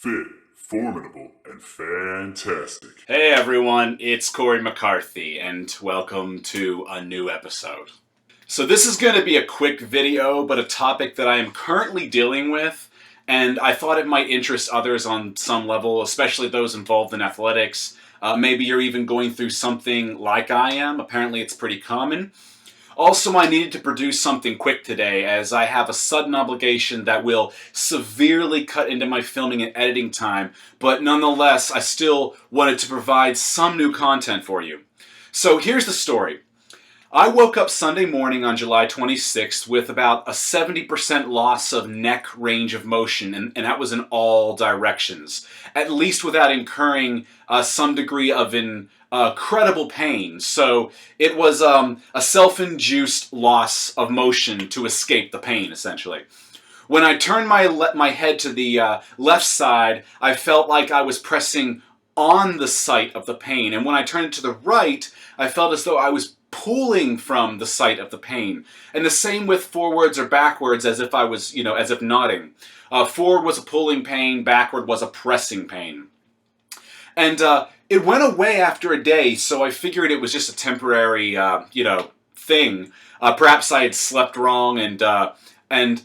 fit, formidable, and fantastic. Hey everyone, it's Cory McCarthy, and welcome to a new episode. So this is going to be a quick video, but a topic that I am currently dealing with, and I thought it might interest others on some level, especially those involved in athletics. Maybe you're even going through something like I am. Apparently it's pretty common. Also, I needed to produce something quick today as I have a sudden obligation that will severely cut into my filming and editing time, but nonetheless, I still wanted to provide some new content for you. So here's the story. I woke up Sunday morning on July 26th with about a 70% loss of neck range of motion, and that was in all directions, at least without incurring some degree of incredible pain. So it was a self-induced loss of motion to escape the pain, essentially. When I turned my head to the left side, I felt like I was pressing on the site of the pain, and when I turned it to the right, I felt as though I was pulling from the site of the pain. And the same with forwards or backwards, as if I was, as if nodding. Forward was a pulling pain, backward was a pressing pain. And it went away after a day, so I figured it was just a temporary, thing. Perhaps I had slept wrong, and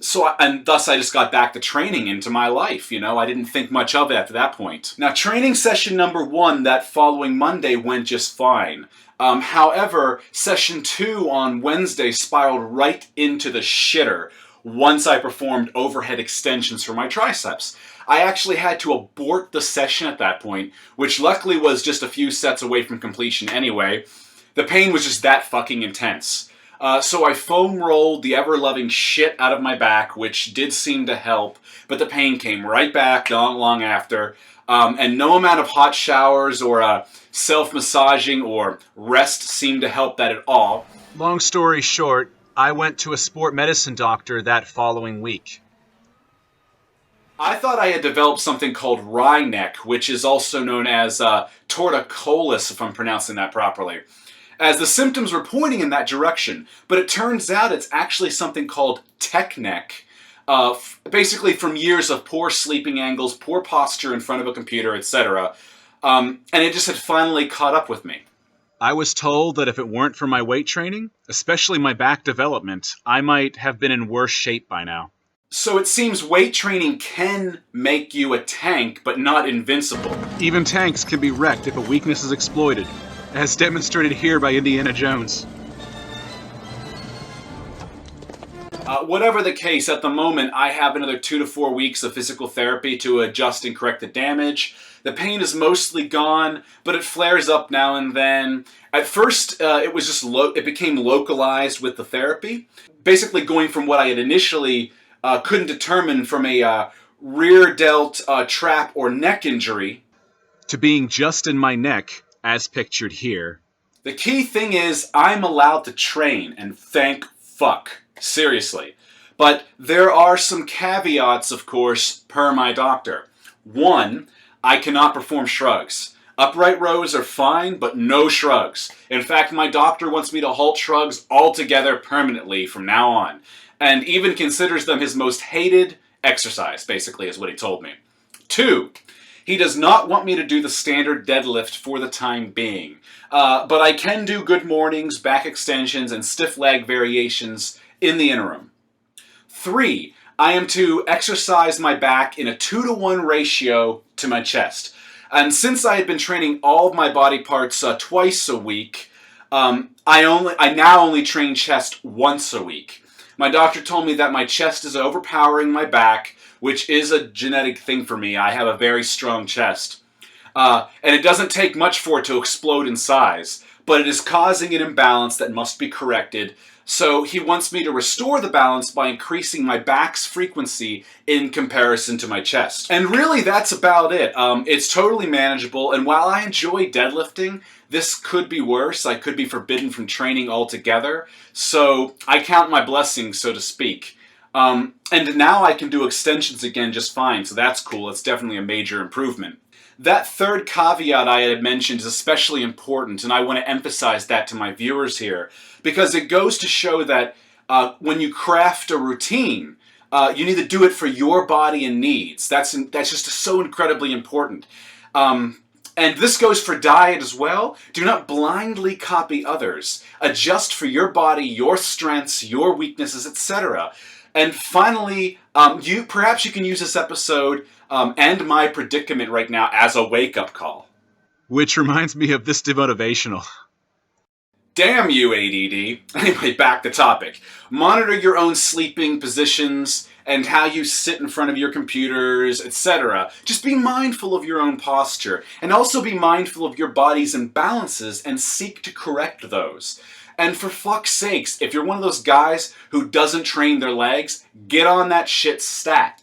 thus I just got back to training into my life. I didn't think much of it after that point. Now, training session number 1 that following Monday went just fine. However, session 2 on Wednesday spiraled right into the shitter once I performed overhead extensions for my triceps. I actually had to abort the session at that point, which luckily was just a few sets away from completion anyway. The pain was just that fucking intense. So I foam rolled the ever-loving shit out of my back, which did seem to help, but the pain came right back not long after. And no amount of hot showers or self-massaging or rest seemed to help that at all. Long story short, I went to a sport medicine doctor that following week. I thought I had developed something called wry neck, which is also known as torticollis, if I'm pronouncing that properly, as the symptoms were pointing in that direction. But it turns out it's actually something called tech neck, basically from years of poor sleeping angles, poor posture in front of a computer, etc. And it just had finally caught up with me. I was told that if it weren't for my weight training, especially my back development, I might have been in worse shape by now. So it seems weight training can make you a tank, but not invincible. Even tanks can be wrecked if a weakness is exploited, as demonstrated here by Indiana Jones. Whatever the case, at the moment, I have another 2 to 4 weeks of physical therapy to adjust and correct the damage. The pain is mostly gone, but it flares up now and then. At first, it was just it became localized with the therapy, basically going from what I had initially couldn't determine from a rear delt trap or neck injury to being just in my neck, as pictured here. The key thing is I'm allowed to train, and thank fuck. Seriously. But there are some caveats, of course, per my doctor. 1, I cannot perform shrugs. Upright rows are fine, but no shrugs. In fact, my doctor wants me to halt shrugs altogether permanently from now on, and even considers them his most hated exercise, basically, is what he told me. 2, he does not want me to do the standard deadlift for the time being, but I can do good mornings, back extensions, and stiff leg variations in the interim. 3, I am to exercise my back in a 2-to-1 ratio to my chest. And since I had been training all of my body parts twice a week, I now only train chest once a week. My doctor told me that my chest is overpowering my back, which is a genetic thing for me. I have a very strong chest. And it doesn't take much for it to explode in size, but it is causing an imbalance that must be corrected. So he wants me to restore the balance by increasing my back's frequency in comparison to my chest. And really, that's about it. It's totally manageable, and while I enjoy deadlifting, this could be worse. I could be forbidden from training altogether. So I count my blessings, so to speak. And now I can do extensions again just fine, so that's cool. It's definitely a major improvement. That third caveat I had mentioned is especially important, and I want to emphasize that to my viewers here, because it goes to show that when you craft a routine, You need to do it for your body and needs. That's just so incredibly important. And this goes for diet as well. Do not blindly copy others. Adjust for your body, your strengths, your weaknesses, etc. And finally, perhaps you can use this episode and my predicament right now as a wake-up call. Which reminds me of this demotivational. Damn you, ADD. Anyway, back to topic. Monitor your own sleeping positions and how you sit in front of your computers, etc. Just be mindful of your own posture, and also be mindful of your body's imbalances and seek to correct those. And for fuck's sakes, if you're one of those guys who doesn't train their legs, get on that shit stat.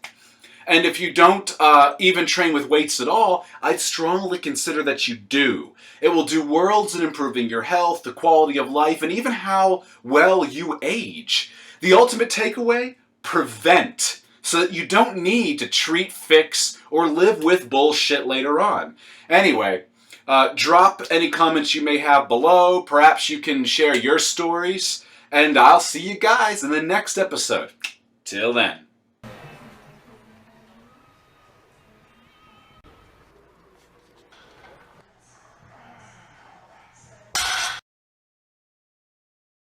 And if you don't even train with weights at all, I'd strongly consider that you do. It will do worlds in improving your health, the quality of life, and even how well you age. The ultimate takeaway? Prevent. So that you don't need to treat, fix, or live with bullshit later on. Anyway, drop any comments you may have below. Perhaps you can share your stories. And I'll see you guys in the next episode. Till then.